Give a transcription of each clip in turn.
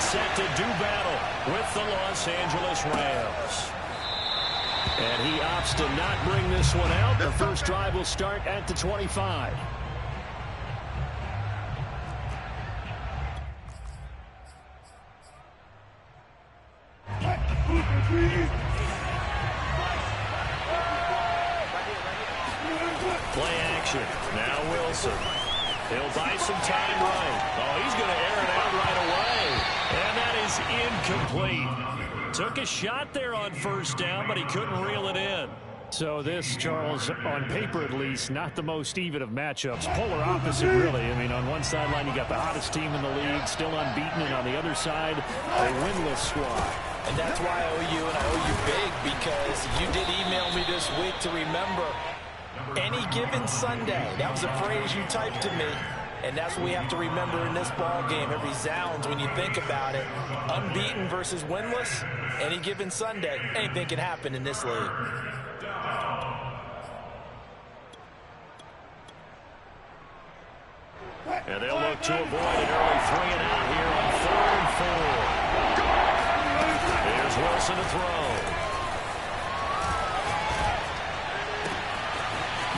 set to do battle with the Los Angeles Rams. And he opts to not bring this one out. The first drive will start at the 25. Play action. Now Wilson. He'll buy some time right. Oh, he's going to air it out right away. And that is incomplete. Took a shot there on first down, but he couldn't reel it in. So this, Charles, on paper at least, not the most even of matchups. Polar opposite, really. I mean, on one sideline, you got the hottest team in the league, still unbeaten, and on the other side, a winless squad. And that's why I owe you, and I owe you big, because you did email me this week to remember any given Sunday. That was a phrase you typed to me, and that's what we have to remember in this ball game. It resounds when you think about it. Unbeaten versus winless, any given Sunday. Anything can happen in this league. And they'll look to avoid an early 3 and out here on 3rd and 4. Here's Wilson to throw.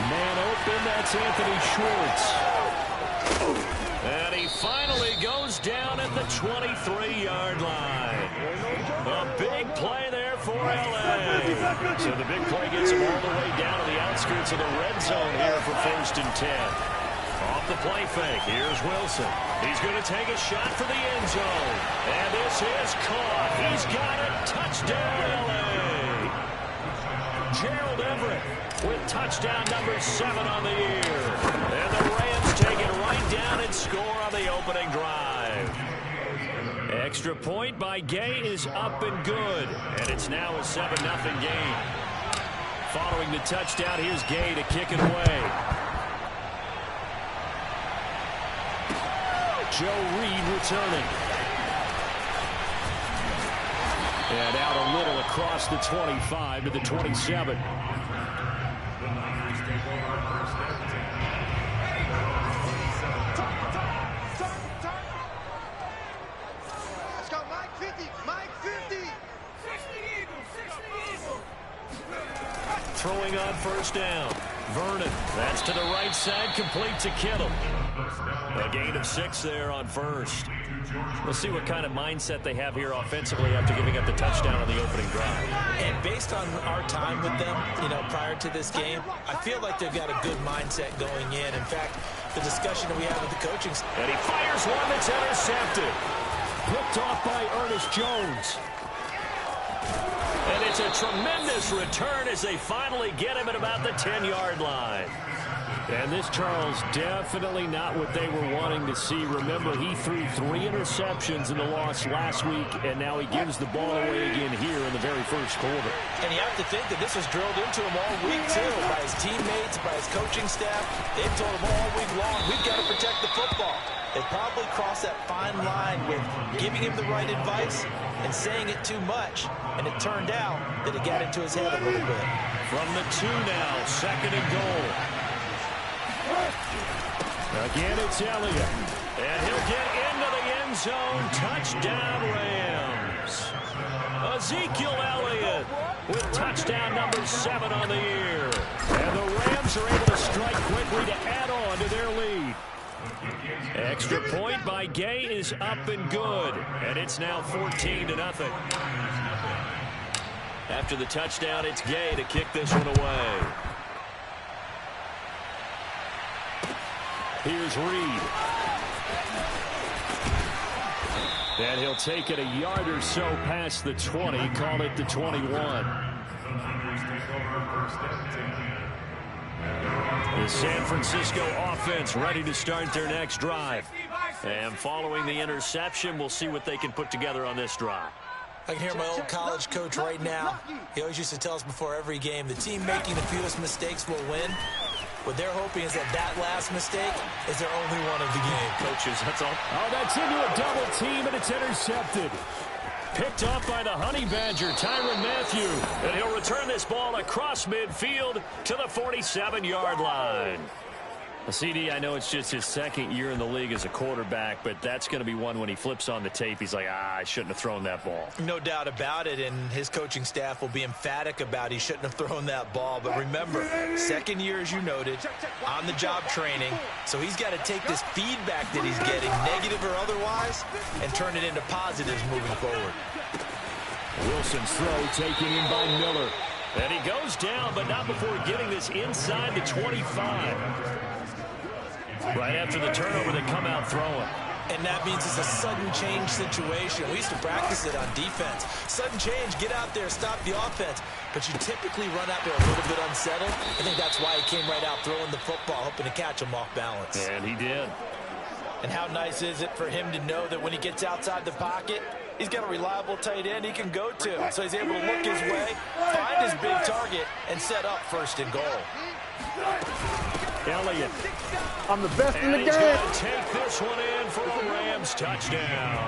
Man open, that's Anthony Schwartz. And he finally goes down at the 23-yard line. A big play there for L.A. So the big play gets him all the way down to the outskirts of the red zone here for 1st and 10. Off the play fake, here's Wilson. He's going to take a shot for the end zone. And this is caught. He's got it. Touchdown, L.A. Gerald Everett with touchdown number 7 on the year. And the Rams take it right down and score on the opening drive. Extra point by Gay is up and good. And it's now a 7-0 game. Following the touchdown, here's Gay to kick it away. Joe Reed returning. And out a little across the 25 to the 27. Let's go, Mike 50, Mike 50. 60 Eagles. Throwing on first down. Vernon, that's to the right side, complete to Kittle. A gain of 6 there on first. We'll see what kind of mindset they have here offensively after giving up the touchdown on the opening drive. And based on our time with them, prior to this game, I feel like they've got a good mindset going in. In fact, the discussion that we have with the coaching staff. And he fires one that's intercepted. Picked off by Ernest Jones. And it's a tremendous return as they finally get him at about the 10-yard line. And this, Charles, definitely not what they were wanting to see. Remember, he threw 3 interceptions in the loss last week, and now he gives the ball away again here in the very first quarter. And you have to think that this was drilled into him all week, too, by his teammates, by his coaching staff. They've told him all week long, we've got to protect the football. They probably crossed that fine line with giving him the right advice and saying it too much. And it turned out that it got into his head a little bit. From the 2 now, 2nd and goal. Again, it's Elliott. And he'll get into the end zone. Touchdown, Rams. Ezekiel Elliott with touchdown number 7 on the year. And the Rams are able to strike quickly to add on to their lead. Extra point by Gay is up and good. And it's now 14-0. After the touchdown, it's Gay to kick this one away. Here's Reed. And he'll take it a yard or so past the 20, call it the 21. The San Francisco offense ready to start their next drive. And following the interception, we'll see what they can put together on this drive. I can hear my old college coach right now. He always used to tell us before every game, the team making the fewest mistakes will win. What they're hoping is that last mistake is their only one of the game. Coaches, that's all. Oh, that's into a double team, and it's intercepted. Picked off by the Honey Badger, Tyrann Mathieu. And he'll return this ball across midfield to the 47-yard line. CD, I know it's just his second year in the league as a quarterback, but that's going to be one when he flips on the tape. He's like, I shouldn't have thrown that ball. No doubt about it, and his coaching staff will be emphatic about he shouldn't have thrown that ball. But remember, second year, as you noted, on-the-job training, so he's got to take this feedback that he's getting, negative or otherwise, and turn it into positives moving forward. Wilson's throw taken in by Miller. And he goes down, but not before getting this inside the 25. Right after the turnover, they come out throwing. And that means it's a sudden change situation. We used to practice it on defense. Sudden change, get out there, stop the offense. But you typically run out there a little bit unsettled. I think that's why he came right out throwing the football, hoping to catch him off balance. And he did. And how nice is it for him to know that when he gets outside the pocket, he's got a reliable tight end he can go to. So he's able to look his way, find his big target, and set up first and goal. Elliott. I'm the best in the game. He's going to take this one in for a Rams touchdown.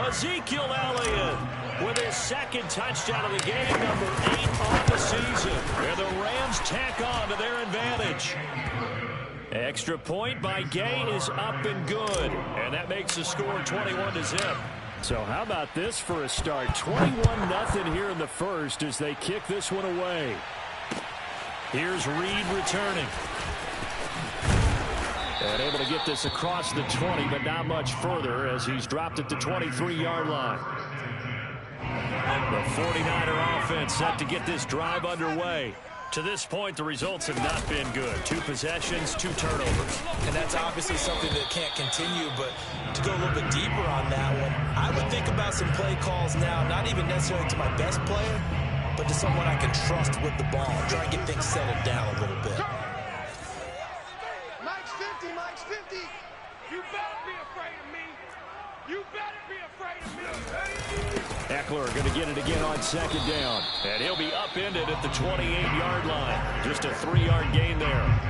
Ezekiel Elliott with his second touchdown of the game, number 8 on the season. And the Rams tack on to their advantage. Extra point by Gay is up and good. And that makes the score 21-0. So how about this for a start? 21-0 here in the first as they kick this one away. Here's Reed returning. And able to get this across the 20, but not much further as he's dropped at the 23-yard line. The 49er offense set to get this drive underway. To this point, the results have not been good. 2 possessions, 2 turnovers. And that's obviously something that can't continue, but to go a little bit deeper on that one, I would think about some play calls now, not even necessarily to my best player, but to someone I can trust with the ball. Try and get things settled down a little bit. Mike's 50, Mike's 50. You better be afraid of me. You better be afraid of me. Eckler going to get it again on second down. And he'll be upended at the 28-yard line. Just a 3-yard gain there.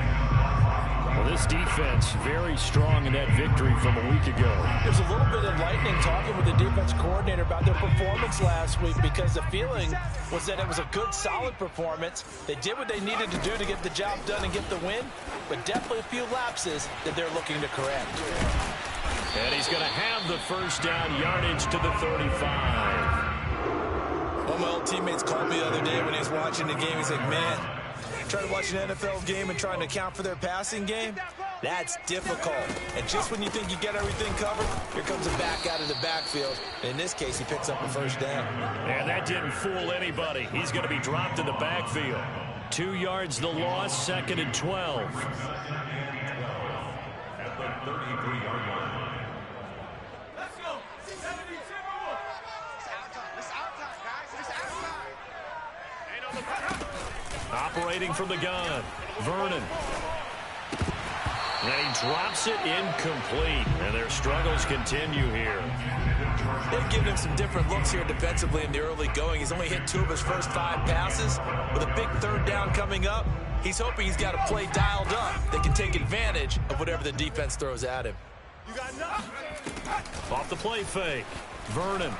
Well, this defense very strong in that victory from a week ago. There's a little bit enlightening talking with the defense coordinator about their performance last week because the feeling was that it was a good, solid performance. They did what they needed to do to get the job done and get the win, but definitely a few lapses that they're looking to correct. And he's going to have the first down, yardage to the 35. One of my old teammates called me the other day when he was watching the game. He's like, man, trying to watch an NFL game and trying to account for their passing game, that's difficult. And just when you think you get everything covered, here comes a back out of the backfield. And in this case, he picks up a first down. And that didn't fool anybody. He's going to be dropped in the backfield. 2 yards the loss, 2nd and 12. At the 33-yard line. Let's go. 72. It's outside, guys. It's outside. Ain't on the front. Operating from the gun, Vernon. And he drops it incomplete. And their struggles continue here. They've given him some different looks here defensively in the early going. He's only hit 2 of his first 5 passes. With a big 3rd down coming up, he's hoping he's got a play dialed up that can take advantage of whatever the defense throws at him. You got enough? Off the play fake, Vernon.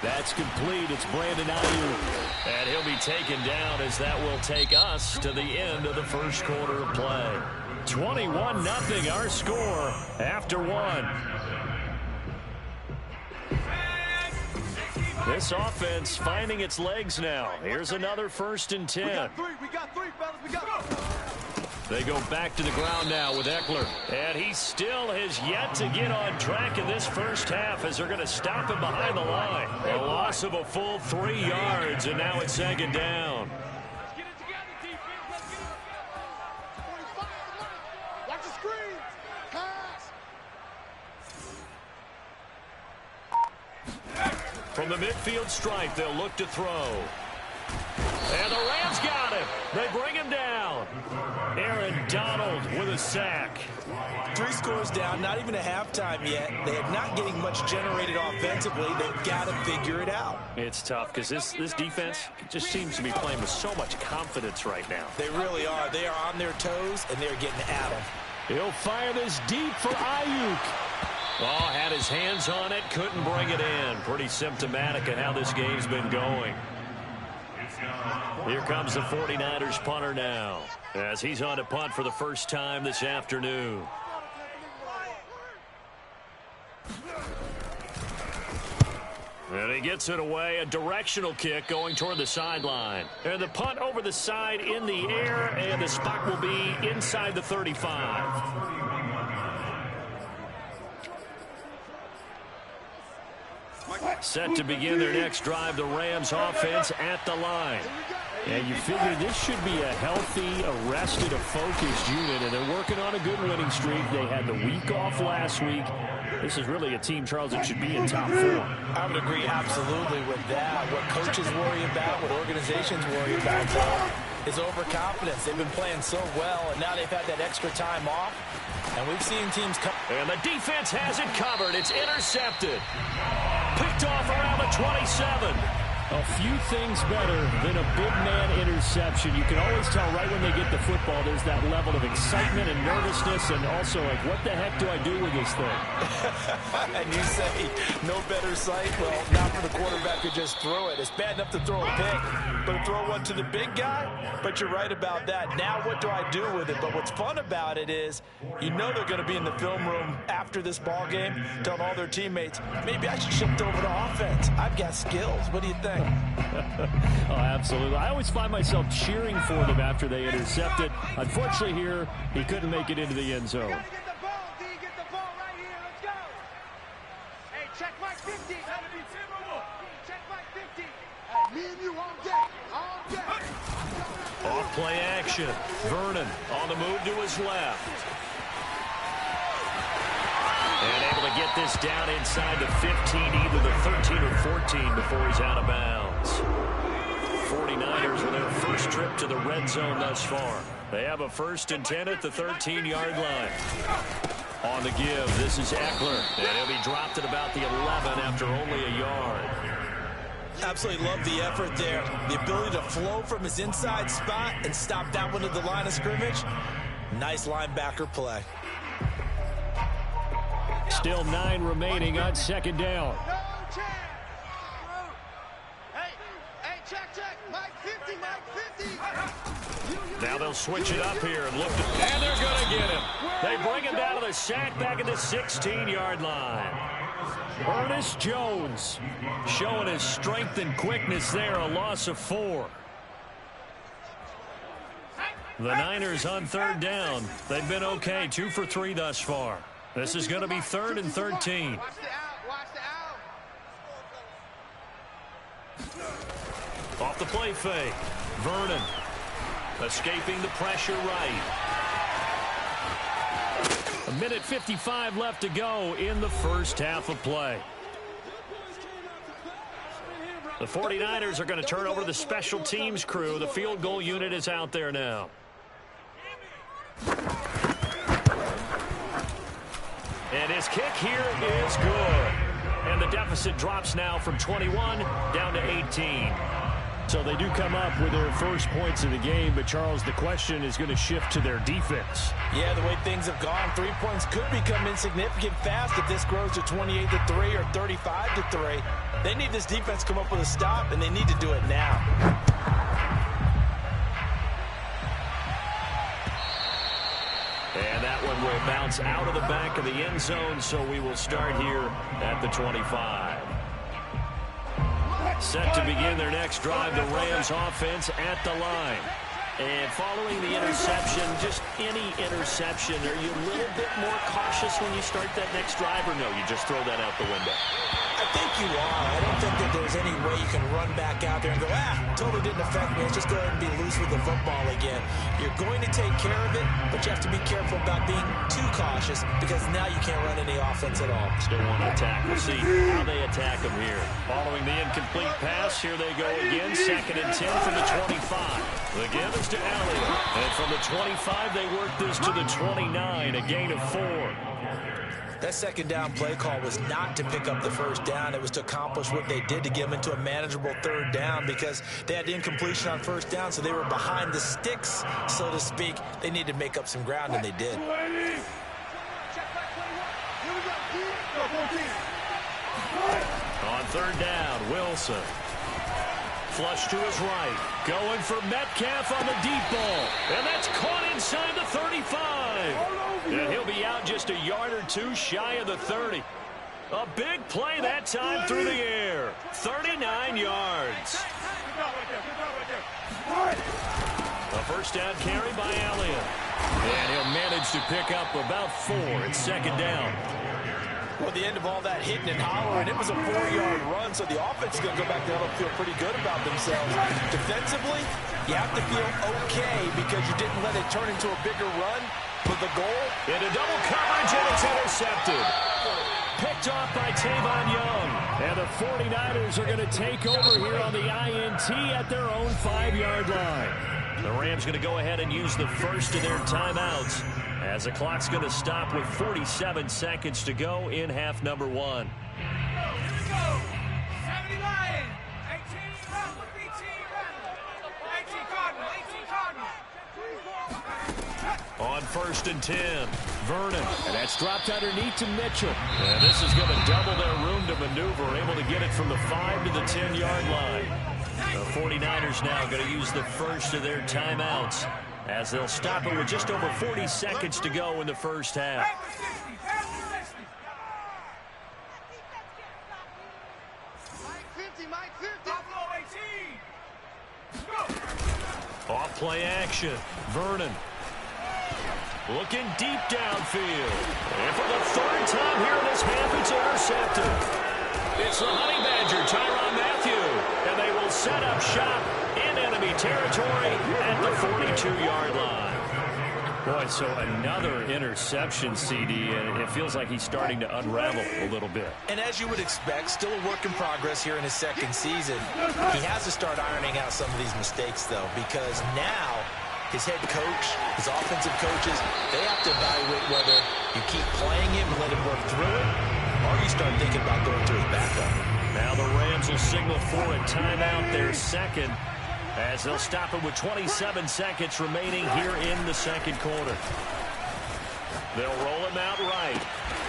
That's complete. It's Brandon Ayuk. And he'll be taken down as that will take us to the end of the first quarter of play. 21-0 our score after 1. This offense finding its legs now. Here's another 1st and 10. We got 3, fellas. We got They go back to the ground now with Eckler. And he still has yet to get on track in this first half as they're going to stop him behind the line. A loss of a full 3 yards, and now it's 2nd down. Let's get it together, defense. Let's get it. 45. Watch the screen. Pass. From the midfield stripe, they'll look to throw. And the Rams got him. They bring him down. Aaron Donald with a sack. 3 scores down, not even a halftime yet. They are not getting much generated offensively. They've got to figure it out. It's tough because this defense just seems to be playing with so much confidence right now. They really are. They are on their toes, and they're getting at them. He'll fire this deep for Ayuk. Oh, had his hands on it, couldn't bring it in. Pretty symptomatic of how this game's been going. Here comes the 49ers punter now, as he's on to punt for the first time this afternoon. And he gets it away, a directional kick going toward the sideline. And the punt over the side in the air, and the spot will be inside the 35. Set to begin their next drive, the Rams offense at the line. And you figure this should be a healthy, arrested, a focused unit, and they're working on a good winning streak. They had the week off last week. This is really a team, Charles, that should be in top form. I would agree absolutely with that. What coaches worry about, what organizations worry about is overconfidence. They've been playing so well, and now they've had that extra time off. And we've seen teams come. And the defense has it covered. It's intercepted. Picked off around the 27. A few things better than a big man interception. You can always tell right when they get the football, there's that level of excitement and nervousness, and also like, what the heck do I do with this thing? And you say, no better sight? Well, not for the quarterback to just throw it. It's bad enough to throw a pick, but to throw one to the big guy? But you're right about that. Now what do I do with it? But what's fun about it is, you know they're going to be in the film room after this ball game, telling all their teammates, maybe I should shift over to offense. I've got skills. What do you think? Oh, absolutely. I always find myself cheering for them after they intercept it. Unfortunately here, he couldn't make it into the end zone. Get the ball, D. Get the ball right here. Let's go. Hey, check Mike 50. Check Mike 50. Hey, me and you all day. All day. Off play action. Vernon on the move to his left. And able to get this down inside the 15, either the 13 or 14 before he's out of bounds. 49ers with their first trip to the red zone thus far. They have a 1st and 10 at the 13-yard line. On the give, this is Eckler. And he'll be dropped at about the 11 after only a yard. Absolutely love the effort there. The ability to flow from his inside spot and stop that one at the line of scrimmage. Nice linebacker play. Still 9 remaining on 2nd down. No chance. Hey, check. Mike 50, Mike 50. Now they'll switch it up here and look to, and they're going to get him. They bring him down to the sack back at the 16-yard line. Ernest Jones Showing his strength and quickness there, a loss of 4. The Niners on 3rd down. They've been okay, 2 for 3 thus far. This is going to be 3rd and 13. Watch the out. Watch the out. Off the play fake. Vernon escaping the pressure right. 1:55 left to go in the first half of play. The 49ers are going to turn over to the special teams crew. The field goal unit is out there now. And his kick here is good. And the deficit drops now from 21 down to 18. So they do come up with their first points of the game, but Charles, the question is going to shift to their defense. Yeah, the way things have gone, 3 points could become insignificant fast if this grows to 28-3 or 35-3. They need this defense to come up with a stop, and they need to do it now. And that one will bounce out of the back of the end zone, so we will start here at the 25. Set to begin their next drive, the Rams offense at the line. And following the interception, just any interception, are you a little bit more cautious when you start that next drive, or no, you just throw that out the window? I think you are. I don't think that there's any way you can run back out there and go, totally didn't affect me. Let's just go ahead and be loose with the football again. You're going to take care of it, but you have to be careful about being too cautious because now you can't run any offense at all. Still want to attack. We'll see how they attack them here. Following the incomplete pass, here they go again. 2nd and 10 from the 25. The give is to Elliott. And from the 25, they work this to the 29, a gain of 4. That 2nd down play call was not to pick up the 1st down. It was to accomplish what they did to get them into a manageable 3rd down because they had the incompletion on 1st down, so they were behind the sticks, so to speak. They needed to make up some ground, and they did. On 3rd down, Wilson Flush to his right. Going for Metcalf on the deep ball. And that's caught inside the 35. And he'll be out just a yard or two shy of the 30. A big play that time through the air. 39 yards. A first down carry by Elliott. And he'll manage to pick up about 4 at second down. Well, the end of all that hitting and hollering, it was a 4-yard run, so the offense is going to go back there and feel pretty good about themselves. Defensively, you have to feel okay because you didn't let it turn into a bigger run for the goal. Into double coverage, and it's intercepted. Picked off by Tavon Young. And the 49ers are going to take over here on the INT at their own 5-yard line. The Rams going to go ahead and use the first of their timeouts as the clock's going to stop with 47 seconds to go in half number 1. Here we go. 70 Lions. 18 Rebel. 18 Cardinal. 18 Cardinal. On first and 10, Vernon. And that's dropped underneath to Mitchell. And this is going to double their room to maneuver, able to get it from the 5 to the 10-yard line. The 49ers now going to use the first of their timeouts as they'll stop it with just over 40 seconds to go in the first half. Off play action. Vernon. Looking deep downfield. And for the 3rd time here in this half, it's intercepted. It's the Honey Badger, Tyrann Mathieu. And they will set up shop in enemy territory at the 42-yard line. Boy, so another interception, CD, and it feels like he's starting to unravel a little bit. And as you would expect, still a work in progress here in his second season. He has to start ironing out some of these mistakes, though, because now his head coach, his offensive coaches, they have to evaluate whether you keep playing him and let him work through it, or you start thinking about going to his backup. Now the Rams will signal for a timeout, their second, as they'll stop it with 27 seconds remaining here in the second quarter. They'll roll him out right.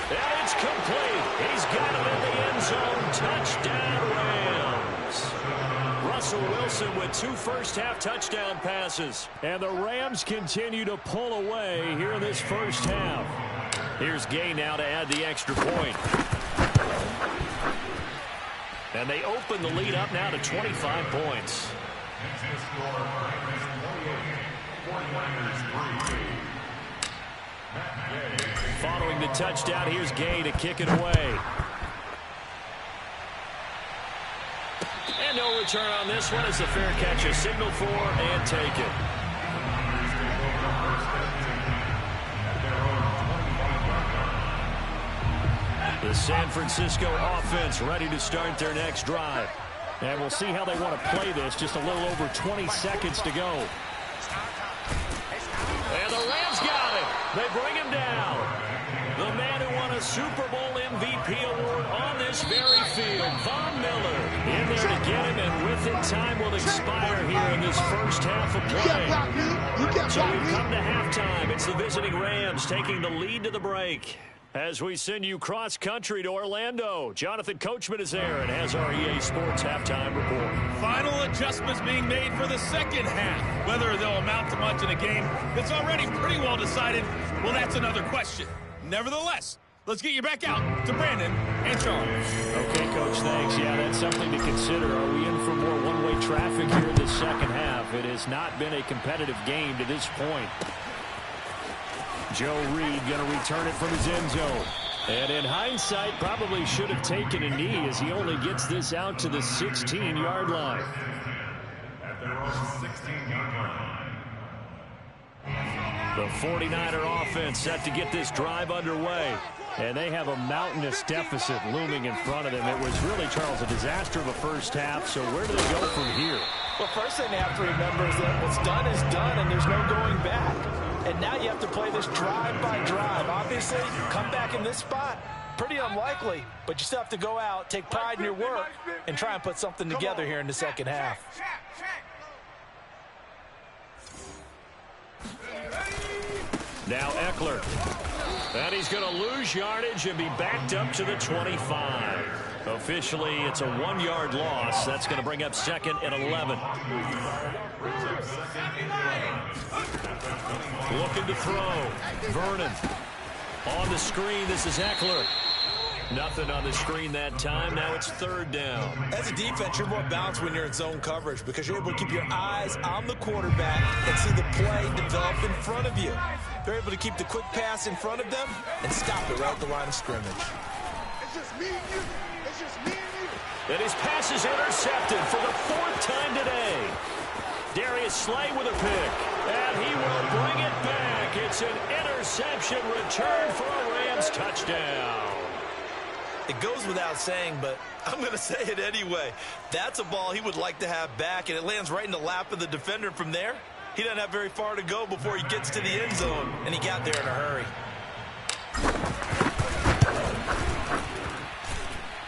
And it's complete. He's got him in the end zone. Touchdown, Rams. Russell Wilson with 2 first-half touchdown passes. And the Rams continue to pull away here in this first half. Here's Gay now to add the extra point. And they open the lead up now to 25 points. Following the touchdown, here's Gay to kick it away. And no return on this one as the fair catch is signaled for and taken. The San Francisco offense ready to start their next drive. And we'll see how they want to play this. Just a little over 20 seconds to go. And the Rams got it. They bring him down. The man who won a Super Bowl MVP award on this very field, Von Miller, in there to get him, and with it, time will expire here in this first half of play. So we've come to halftime. It's the visiting Rams taking the lead to the break. As we send you cross-country to Orlando, Jonathan Coachman is there and has our EA Sports halftime report. Final adjustments being made for the second half. Whether they'll amount to much in a game that's already pretty well decided, well, that's another question. Nevertheless, let's get you back out to Brandon and Sean. Okay, Coach, thanks. Yeah, that's something to consider. Are we in for more one-way traffic here in the second half? It has not been a competitive game to this point. Joe Reed going to return it from his end zone. And in hindsight, probably should have taken a knee as he only gets this out to the 16-yard line. At their own 16-yard line. The 49er offense set to get this drive underway. And they have a mountainous deficit looming in front of them. It was really, Charles, a disaster of a first half. So where do they go from here? Well, first thing they have to remember is that what's done is done, and there's no going back. And now you have to play this drive by drive. Obviously, come back in this spot, pretty unlikely. But you still have to go out, take pride in your work, and try and put something together here in the second half. Now Eckler. And he's going to lose yardage and be backed up to the 25. Officially, it's a 1-yard loss. That's going to bring up 2nd and 11. Looking to throw. Vernon. On the screen, this is Eckler. Nothing on the screen that time. Now it's 3rd down. As a defense, you're more balanced when you're in zone coverage because you're able to keep your eyes on the quarterback and see the play develop in front of you. They're able to keep the quick pass in front of them and stop it right at the line of scrimmage. It's just me and you. It's just me and you. And his pass is intercepted for the 4th time today. Darius Slay with a pick. And he will bring it back. It's an interception return for a Rams touchdown. It goes without saying, but I'm going to say it anyway. That's a ball he would like to have back, and it lands right in the lap of the defender from there. He doesn't have very far to go before he gets to the end zone, and he got there in a hurry.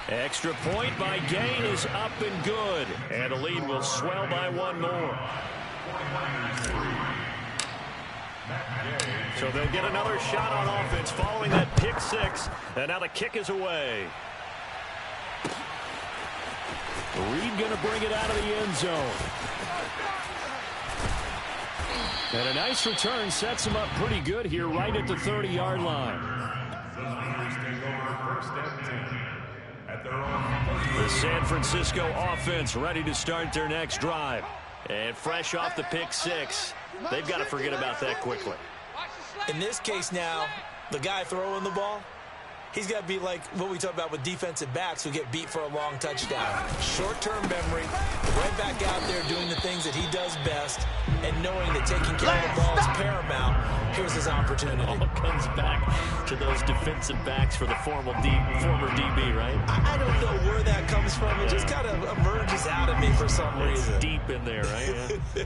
Extra point by Gain is up and good. And the lead will swell by 1 more. So they'll get another shot on offense following that pick 6. And now the kick is away. Reed going to bring it out of the end zone. And a nice return sets him up pretty good here right at the 30-yard line. The San Francisco offense ready to start their next drive. And fresh off the pick 6. They've got to forget about that quickly. In this case now, the guy throwing the ball, he's got to be like what we talk about with defensive backs who get beat for a long touchdown. Short-term memory, right back out there doing the things that he does best, and knowing that taking care of the ball is paramount. Here's his opportunity. All comes back to those defensive backs for the former DB, right? I don't know where that comes from. It just kind of emerges out of me for some reason. It's deep in there, right? Yeah.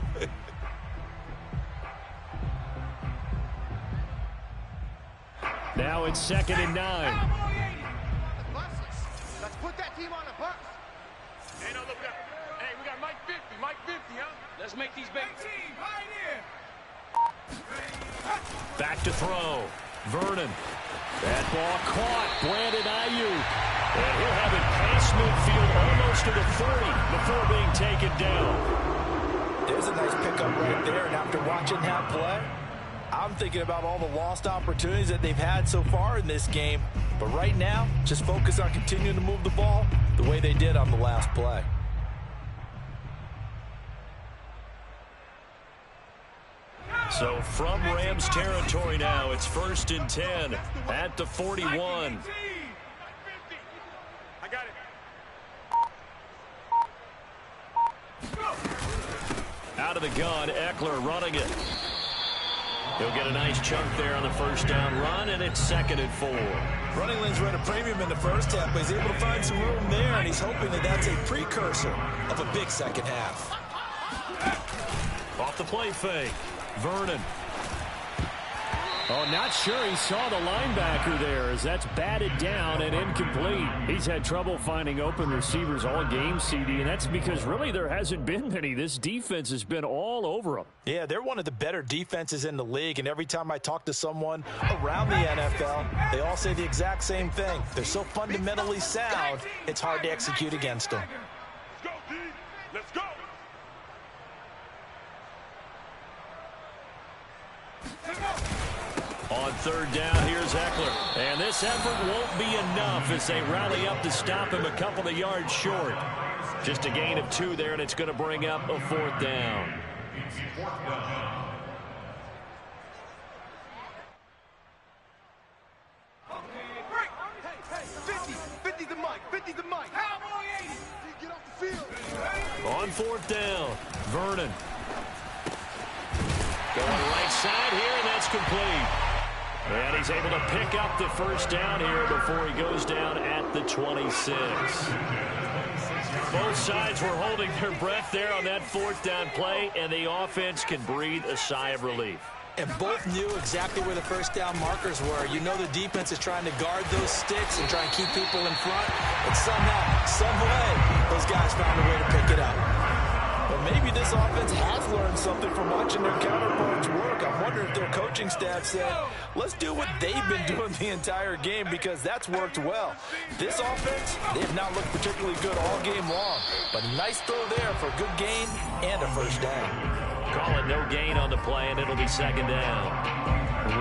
Now it's 2nd and 9. Let's put that team on a bus. Hey, no, look up. Hey, we got Mike 50. Mike 50, huh? Let's make these babies. Team, pioneer. Back to throw. Vernon. That ball caught. Brandon Ayuk. And he'll have it past midfield almost to the 40 before being taken down. There's a nice pickup right there, and after watching that play, I'm thinking about all the lost opportunities that they've had so far in this game. But right now, just focus on continuing to move the ball the way they did on the last play. So from Rams territory now, it's 1st and 10 at the 41. I got it. Out of the gun, Eckler running it. He'll get a nice chunk there on the 1st down run, and it's 2nd and 4. Running lanes were at a premium in the first half, but he's able to find some room there, and he's hoping that that's a precursor of a big second half. Off the play fake. Vernon. Oh, not sure he saw the linebacker there as that's batted down and incomplete. He's had trouble finding open receivers all game, CD, and that's because really there hasn't been many. This defense has been all over them. Yeah, they're one of the better defenses in the league, and every time I talk to someone around the NFL, they all say the exact same thing. They're so fundamentally sound, it's hard to execute against them. Let's go, D. Let's go. On 3rd down, here's Eckler. And this effort won't be enough as they rally up to stop him a couple of yards short. Just a gain of 2 there, and it's going to bring up a 4th down. On 4th down, Vernon. Going right side here, and that's complete. And he's able to pick up the 1st down here before he goes down at the 26. Both sides were holding their breath there on that 4th down play, and the offense can breathe a sigh of relief. And both knew exactly where the 1st down markers were. You know the defense is trying to guard those sticks and try and keep people in front. But somehow, some way, those guys found a way to pick it up. But maybe this offense has learned something from watching their counterparts work. I'm wondering if their coaching coaching staff said, let's do what they've been doing the entire game because that's worked well. This offense, they have not looked particularly good all game long, but a nice throw there for a good gain and a first down. Call it no gain on the play, and it'll be second down.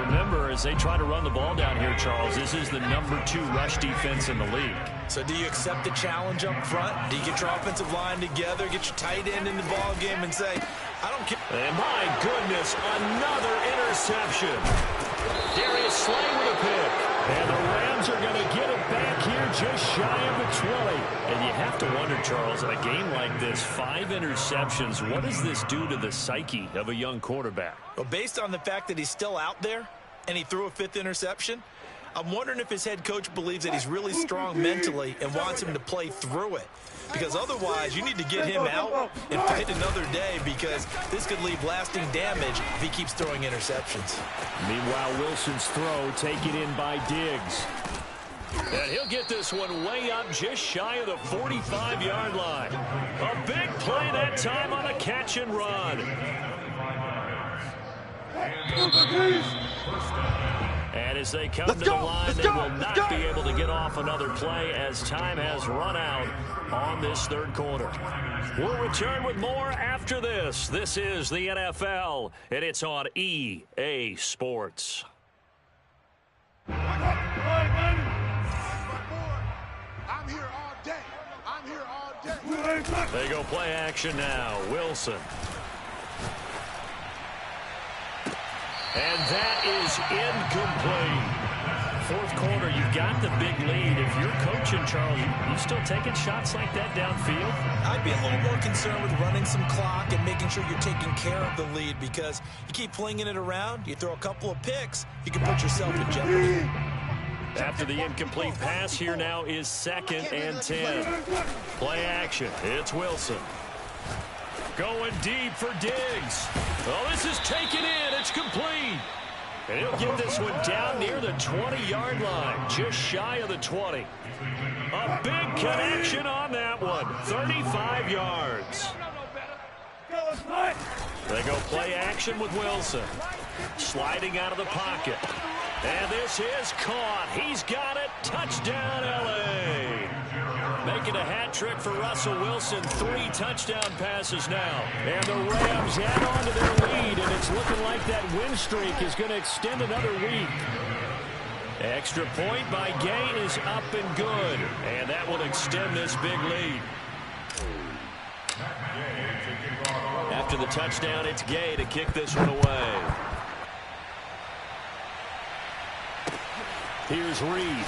Remember, as they try to run the ball down here, Charles, this is the #2 rush defense in the league. So do you accept the challenge up front? Do you get your offensive line together, get your tight end in the ball game and say, I don't care. And my goodness, another interception. Darius Slay with a pick. And the Rams are going to get it back here just shy of the 20. And you have to wonder, Charles, in a game like this, 5 interceptions, what does this do to the psyche of a young quarterback? Well, based on the fact that he's still out there and he threw a 5th interception, I'm wondering if his head coach believes that he's really strong mentally and wants him to play through it. Because otherwise, you need to get him out and fight another day because this could leave lasting damage if he keeps throwing interceptions. Meanwhile, Wilson's throw taken in by Diggs. And he'll get this one way up just shy of the 45-yard line. A big play that time on a catch and run. And as they come to the line, they will not be able to get off another play as time has run out on this third quarter. We'll return with more after this. This is the NFL, and it's on EA Sports. I'm here all day. I'm here all day. They go play action now. Wilson. And that is incomplete. Fourth quarter, you've got the big lead. If you're coaching, Charles, you still taking shots like that downfield? I'd be a little more concerned with running some clock and making sure you're taking care of the lead because you keep flinging it around, you throw a couple of picks, you can put yourself in jeopardy. After the incomplete pass, here now is 2nd and 10. Play action. It's Wilson. Going deep for Diggs. Oh, this is taken in. It's complete. And he'll get this one down near the 20-yard line, just shy of the 20. A big connection on that one, 35 yards. They go play action with Wilson. Sliding out of the pocket. And this is caught. He's got it. Touchdown, L.A. Making a hat trick for Russell Wilson. 3 touchdown passes now. And the Rams add on to their lead, and it's looking like that win streak is going to extend another week. Extra point by Gay is up and good, and that will extend this big lead. After the touchdown, it's Gay to kick this one away. Here's Reed.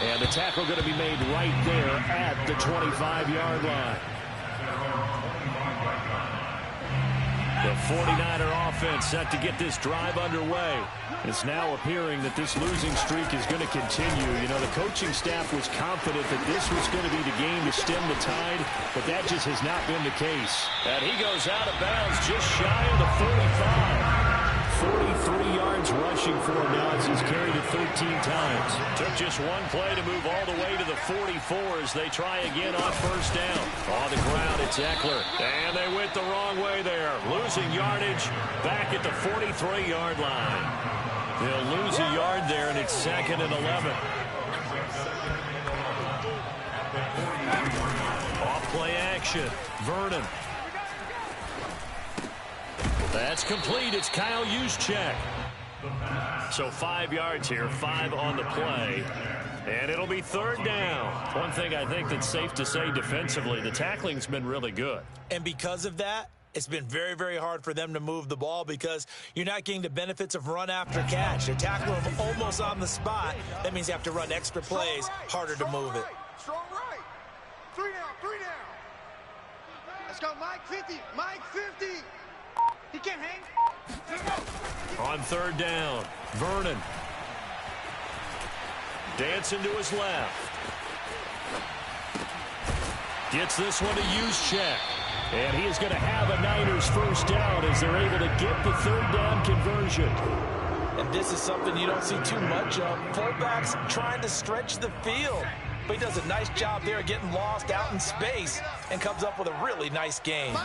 And the tackle going to be made right there at the 25-yard line. The 49er offense set to get this drive underway. It's now appearing that this losing streak is going to continue. You know, the coaching staff was confident that this was going to be the game to stem the tide, but that just has not been the case. And he goes out of bounds just shy of the 45. 43 yards rushing for him now as he's carried it 13 times. Took just one play to move all the way to the 44 as they try again on first down. On the ground, it's Eckler. And they went the wrong way there. Losing yardage back at the 43-yard line. They'll lose a yard there, and it's 2nd and 11. Off play action. Vernon. That's complete. It's Kyle Juszczyk. So 5 yards here, 5 on the play. And it'll be 3rd down. One thing I think that's safe to say defensively, the tackling's been really good. And because of that, it's been very, very hard for them to move the ball because you're not getting the benefits of run after catch. They're tackling them almost on the spot. That means you have to run extra plays, harder to move it. Strong right. 3 down, 3 down. Let's go, Mike 50. Mike 50. He can't hang. On 3rd down, Vernon. Dancing to his left. Gets this one to Juszczyk. And he is going to have a Niners first down as they're able to get the 3rd down conversion. And this is something you don't see too much of. Fullbacks trying to stretch the field. But he does a nice job there getting lost out in space and comes up with a really nice game.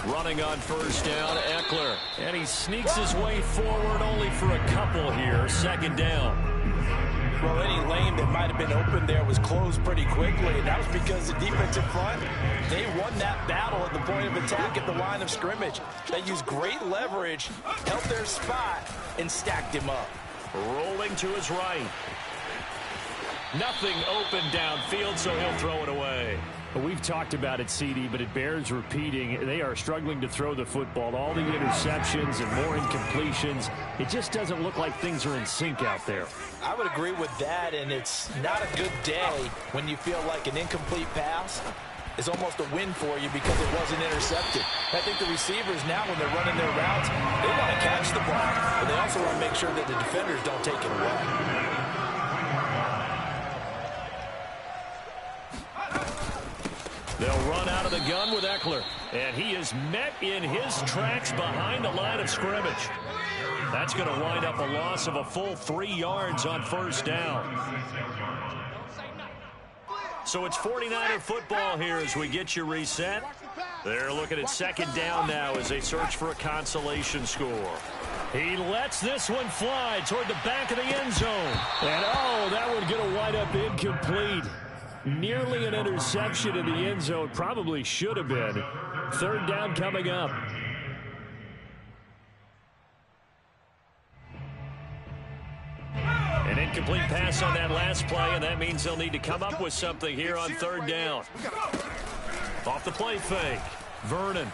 Running on first down, Eckler. And he sneaks his way forward only for a couple here. Second down. Well, any lane that might have been open there was closed pretty quickly, and that was because the defensive front, they won that battle at the point of attack at the line of scrimmage. They used great leverage, held their spot, and stacked him up. Rolling to his right. Nothing open downfield, so he'll throw it away. We've talked about it, CD, but it bears repeating. They are struggling to throw the football. All the interceptions and more incompletions. It just doesn't look like things are in sync out there. I would agree with that, and it's not a good day when you feel like an incomplete pass is almost a win for you because it wasn't intercepted. I think the receivers now, when they're running their routes, they want to catch the ball, but they also want to make sure that the defenders don't take it away. They'll run out of the gun with Eckler. And he is met in his tracks behind the line of scrimmage. That's going to wind up a loss of a full 3 yards on first down. So it's 49er football here as we get you reset. They're looking at second down now as they search for a consolation score. He lets this one fly toward the back of the end zone. And, oh, that one's going to wind up incomplete. Nearly an interception in the end zone. Probably should have been. Third down coming up. An incomplete pass on that last play, and that means they'll need to come up with something here on third down. Off the play fake. Vernon.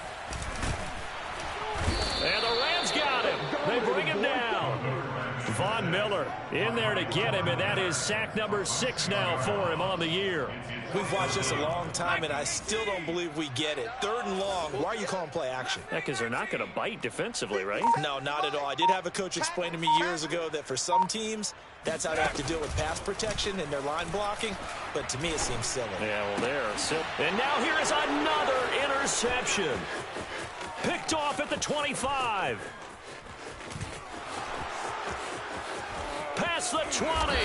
And the Rams got him. They bring him down. Von Miller in there to get him, and that is sack number 6 now for him on the year. We've watched this a long time, and I still don't believe we get it. Third and long, why are you calling play action? Yeah, because they're not going to bite defensively, right? No, not at all. I did have a coach explain to me years ago that for some teams, that's how they have to deal with pass protection and their line blocking, but to me it seems silly. Yeah, well, there. And now here is another interception. Picked off at the 25. Past the 20.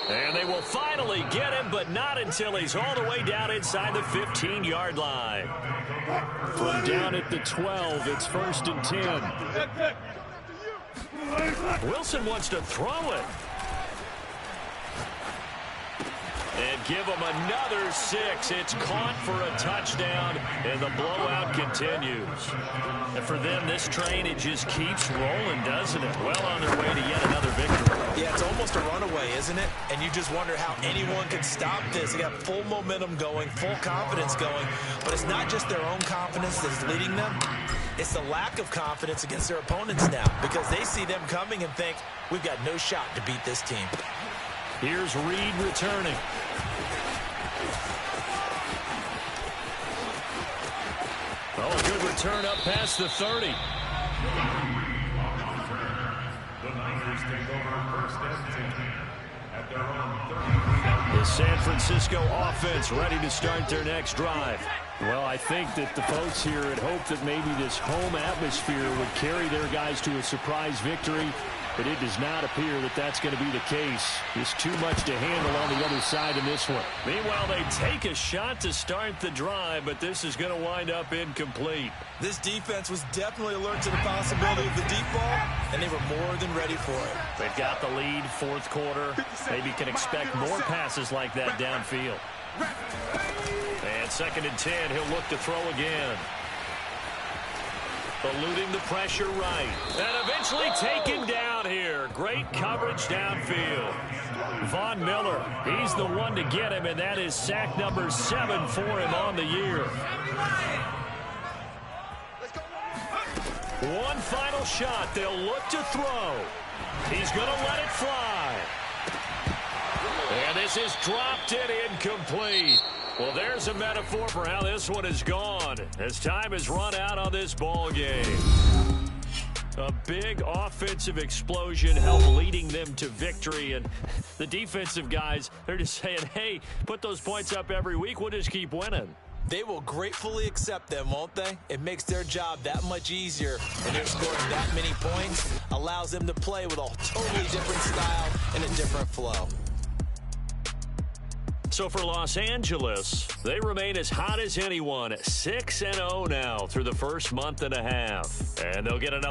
And they will finally get him, but not until he's all the way down inside the 15-yard line. From down at the 12, it's 1st and 10. Wilson wants to throw it. And give him another 6. It's caught for a touchdown, and the blowout continues. And for them, this train, it just keeps rolling, doesn't it? Well on their way to yet another victory. Yeah, it's almost a runaway, isn't it? And you just wonder how anyone could stop this. They got full momentum going, full confidence going. But it's not just their own confidence that's leading them. It's the lack of confidence against their opponents now because they see them coming and think, we've got no shot to beat this team. Here's Reed returning. Oh, good return up past the 30. The Niners take over 1st and 10 at their own 30. The San Francisco offense ready to start their next drive. Well, I think that the folks here had hoped that maybe this home atmosphere would carry their guys to a surprise victory, but it does not appear that that's going to be the case. Just too much to handle on the other side in this one. Meanwhile, they take a shot to start the drive, but this is going to wind up incomplete. This defense was definitely alert to the possibility of the deep ball, and they were more than ready for it. They've got the lead, 4th quarter. Maybe can expect more passes like that downfield. And 2nd and 10, he'll look to throw again. Eluding the pressure right. And eventually taken down here. Great coverage downfield. Von Miller, he's the one to get him, and that is sack number 7 for him on the year. One final shot. They'll look to throw. He's going to let it fly. And this is dropped and incomplete. Well, there's a metaphor for how this one is gone as time has run out on this ball game. A big offensive explosion helped leading them to victory, and the defensive guys, they're just saying, hey, put those points up every week, we'll just keep winning. They will gratefully accept them, won't they? It makes their job that much easier when they're scoring that many points, allows them to play with a totally different style and a different flow. So for Los Angeles, they remain as hot as anyone, 6-0 now through the first month and a half. And they'll get another